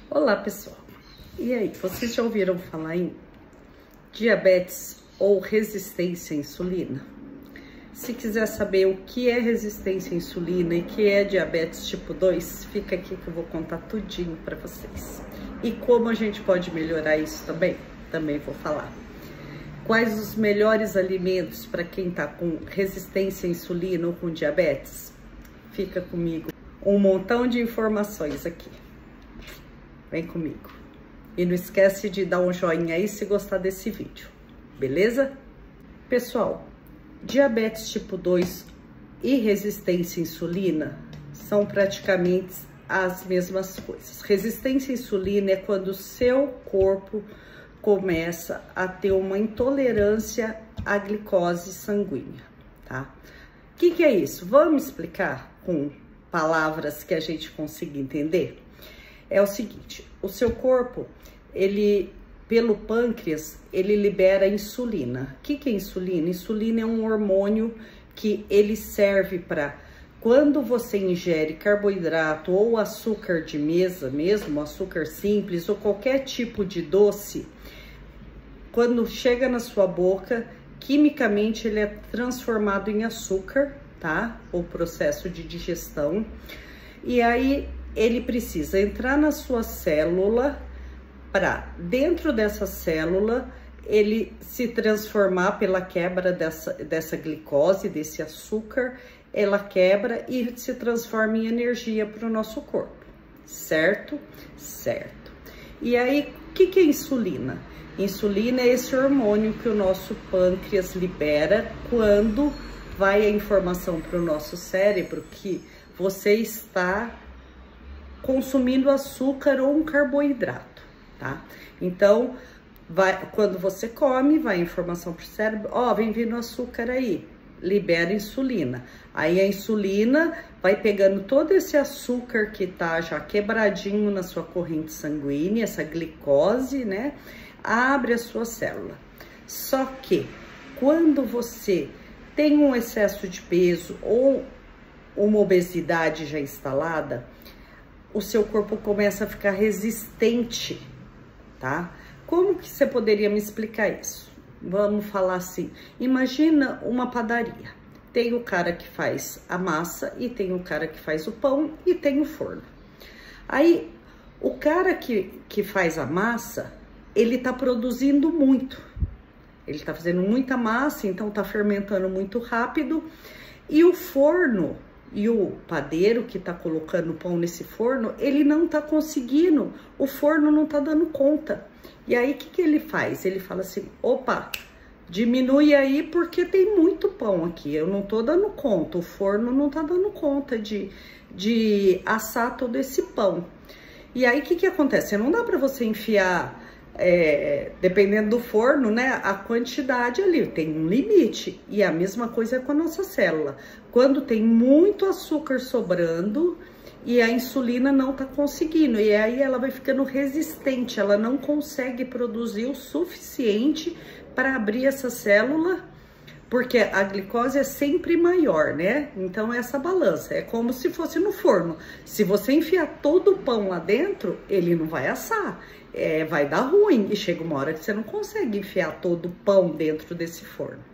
Olá, pessoal. E aí, vocês já ouviram falar em diabetes ou resistência à insulina? Se quiser saber o que é resistência à insulina e o que é diabetes tipo 2, fica aqui que eu vou contar tudinho para vocês. E como a gente pode melhorar isso também vou falar. Quais os melhores alimentos para quem está com resistência à insulina ou com diabetes? Fica comigo. Um montão de informações aqui. Vem comigo. E não esquece de dar um joinha aí se gostar desse vídeo, beleza? Pessoal, diabetes tipo 2 e resistência à insulina são praticamente as mesmas coisas. Resistência à insulina é quando o seu corpo começa a ter uma intolerância à glicose sanguínea, tá? O que é isso? Vamos explicar com palavras que a gente consiga entender? É o seguinte, o seu corpo, pelo pâncreas, ele libera insulina. O que é insulina? Insulina é um hormônio que ele serve para, quando você ingere carboidrato ou açúcar de mesa mesmo, açúcar simples ou qualquer tipo de doce, quando chega na sua boca, quimicamente ele é transformado em açúcar, tá? O processo de digestão. E aí ele precisa entrar na sua célula para dentro dessa célula ele se transformar pela quebra dessa glicose, desse açúcar, ela quebra e se transforma em energia para o nosso corpo, certo? Certo. E aí, o que é insulina? Insulina é esse hormônio que o nosso pâncreas libera quando vai a informação para o nosso cérebro que você está consumindo açúcar ou um carboidrato, tá? Então, quando você come, vai a informação para o cérebro, ó, vem vindo açúcar aí, libera insulina. Aí a insulina vai pegando todo esse açúcar que tá já quebradinho na sua corrente sanguínea, essa glicose, né? Abre a sua célula. Só que, quando você tem um excesso de peso ou uma obesidade já instalada, o seu corpo começa a ficar resistente, tá? Como que você poderia me explicar isso? Vamos falar assim, imagina uma padaria. Tem o cara que faz a massa e tem o cara que faz o pão e tem o forno. Aí, o cara que faz a massa, ele tá produzindo muito. Ele tá fazendo muita massa, então tá fermentando muito rápido. E o forno e o padeiro que tá colocando o pão nesse forno, ele não tá conseguindo, o forno não tá dando conta. E aí, o que ele faz? Ele fala assim, opa, diminui aí porque tem muito pão aqui, eu não tô dando conta, o forno não tá dando conta de assar todo esse pão. E aí, o que acontece? Não dá para você enfiar, dependendo do forno, né, a quantidade ali, tem um limite. E a mesma coisa é com a nossa célula. Quando tem muito açúcar sobrando e a insulina não tá conseguindo, e aí ela vai ficando resistente, ela não consegue produzir o suficiente para abrir essa célula, porque a glicose é sempre maior, né? Então essa balança é como se fosse no forno. Se você enfiar todo o pão lá dentro, ele não vai assar, vai dar ruim e chega uma hora que você não consegue enfiar todo o pão dentro desse forno,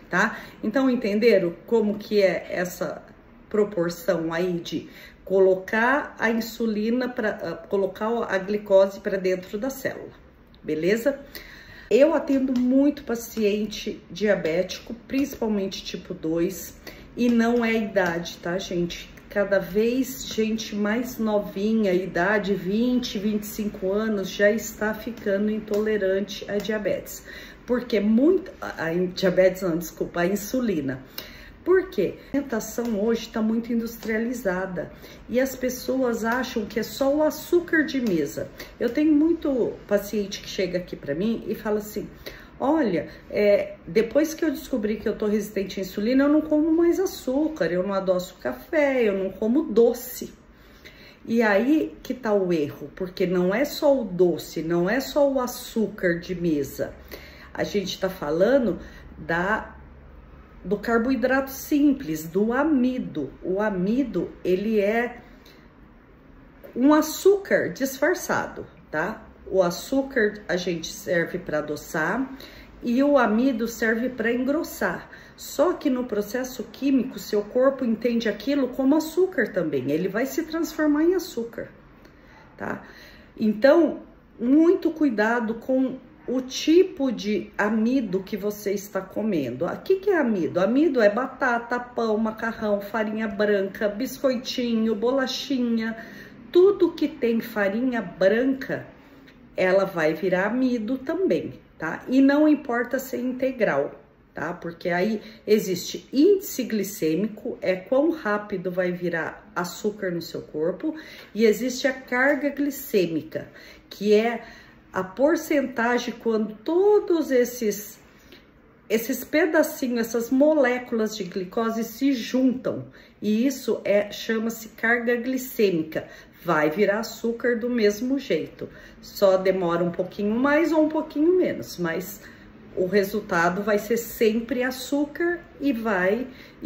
tá? Então entenderam como que é essa proporção aí de colocar a insulina colocar a glicose para dentro da célula, beleza? Eu atendo muito paciente diabético, principalmente tipo 2, e não é idade, tá, gente? Cada vez gente mais novinha, idade 20, 25 anos, já está ficando intolerante à diabetes. Porque a insulina. Por quê? A alimentação hoje está muito industrializada e as pessoas acham que é só o açúcar de mesa. Eu tenho muito paciente que chega aqui para mim e fala assim, olha, depois que eu descobri que eu tô resistente à insulina, eu não como mais açúcar, eu não adoço café, eu não como doce. E aí que tá o erro, porque não é só o doce, não é só o açúcar de mesa. A gente tá falando do carboidrato simples, do amido. O amido, ele é um açúcar disfarçado, tá? O açúcar a gente serve para adoçar e o amido serve para engrossar. Só que no processo químico, seu corpo entende aquilo como açúcar também. Ele vai se transformar em açúcar, tá? Então, muito cuidado com o tipo de amido que você está comendo. O que é amido? Amido é batata, pão, macarrão, farinha branca, biscoitinho, bolachinha. Tudo que tem farinha branca, ela vai virar amido também, tá? E não importa se é integral, tá? Porque aí existe índice glicêmico, é quão rápido vai virar açúcar no seu corpo, e existe a carga glicêmica, que é a porcentagem quando todos esses pedacinhos, essas moléculas de glicose se juntam, e isso chama-se carga glicêmica. Vai virar açúcar do mesmo jeito, só demora um pouquinho mais ou um pouquinho menos, mas o resultado vai ser sempre açúcar e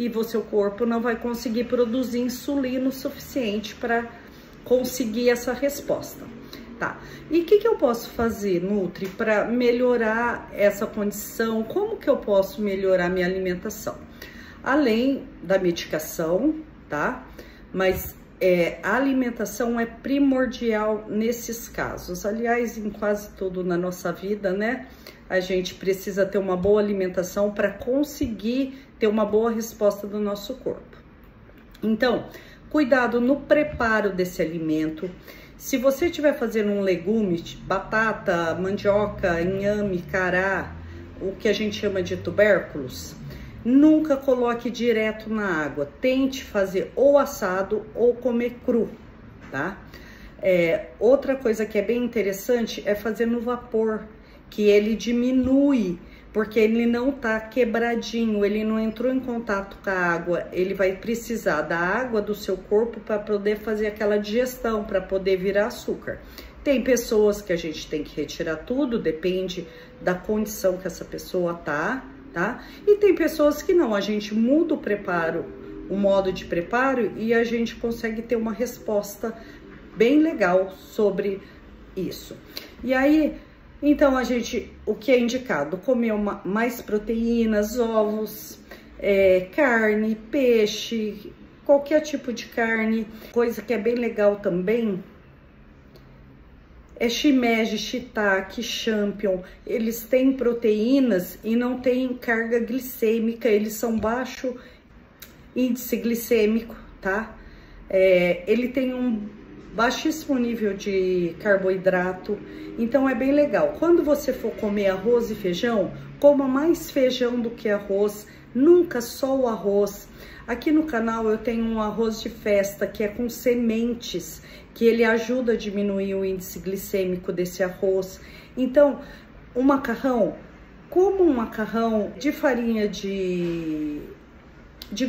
o seu corpo não vai conseguir produzir insulina o suficiente para conseguir essa resposta, tá? E o que eu posso fazer, Nutri, para melhorar essa condição? Como que eu posso melhorar minha alimentação? Além da medicação, tá? Mas a alimentação é primordial nesses casos. Aliás, em quase tudo na nossa vida, né? A gente precisa ter uma boa alimentação para conseguir ter uma boa resposta do nosso corpo. Então, cuidado no preparo desse alimento. Se você estiver fazendo um legume, batata, mandioca, inhame, cará, o que a gente chama de tubérculos, nunca coloque direto na água. Tente fazer ou assado ou comer cru, tá? Outra coisa que é bem interessante é fazer no vapor, que ele diminui, porque ele não tá quebradinho, ele não entrou em contato com a água, ele vai precisar da água do seu corpo para poder fazer aquela digestão, para poder virar açúcar. Tem pessoas que a gente tem que retirar tudo, depende da condição que essa pessoa tá? E tem pessoas que não, a gente muda o preparo, o modo de preparo, e a gente consegue ter uma resposta bem legal sobre isso. E aí, então, o que é indicado? Comer mais proteínas, ovos, carne, peixe, qualquer tipo de carne. Coisa que é bem legal também é shimeji, shiitake, champignon. Eles têm proteínas e não têm carga glicêmica, eles são baixo índice glicêmico, tá? Ele tem um baixíssimo nível de carboidrato, então é bem legal. Quando você for comer arroz e feijão, coma mais feijão do que arroz, nunca só o arroz. Aqui no canal eu tenho um arroz de festa que é com sementes, que ele ajuda a diminuir o índice glicêmico desse arroz. Então, o macarrão, como um macarrão de farinha de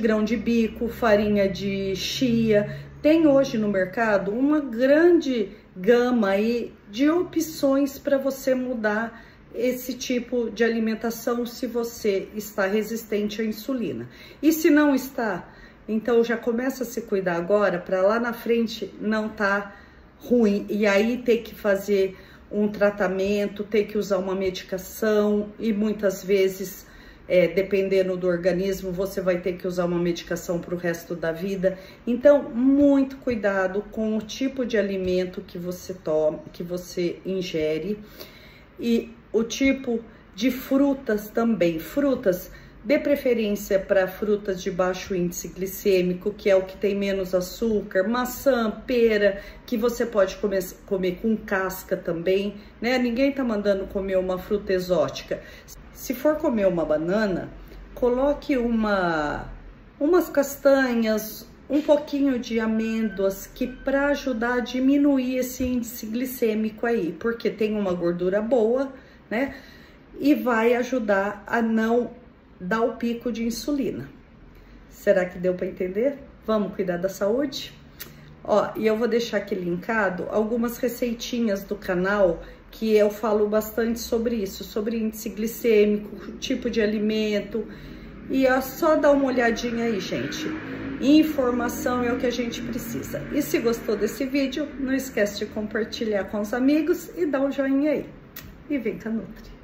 grão de bico, farinha de chia. Tem hoje no mercado uma grande gama aí de opções para você mudar esse tipo de alimentação se você está resistente à insulina. E se não está, então já começa a se cuidar agora para lá na frente não tá ruim e aí ter que fazer um tratamento, ter que usar uma medicação e muitas vezes, dependendo do organismo, você vai ter que usar uma medicação para o resto da vida. Então, muito cuidado com o tipo de alimento que você toma, que você ingere, e o tipo de frutas também. Frutas, dê preferência para frutas de baixo índice glicêmico, que é o que tem menos açúcar, maçã, pera, que você pode comer com casca também, né? Ninguém tá mandando comer uma fruta exótica. Se for comer uma banana, coloque umas castanhas, um pouquinho de amêndoas, que para ajudar a diminuir esse índice glicêmico aí, porque tem uma gordura boa, né? E vai ajudar a não dar o pico de insulina. Será que deu para entender? Vamos cuidar da saúde? Ó, e eu vou deixar aqui linkado algumas receitinhas do canal que eu falo bastante sobre isso, sobre índice glicêmico, tipo de alimento, E é só dar uma olhadinha aí, gente. Informação é o que a gente precisa. E se gostou desse vídeo, não esquece de compartilhar com os amigos e dar um joinha aí. E vem cá, Nutri.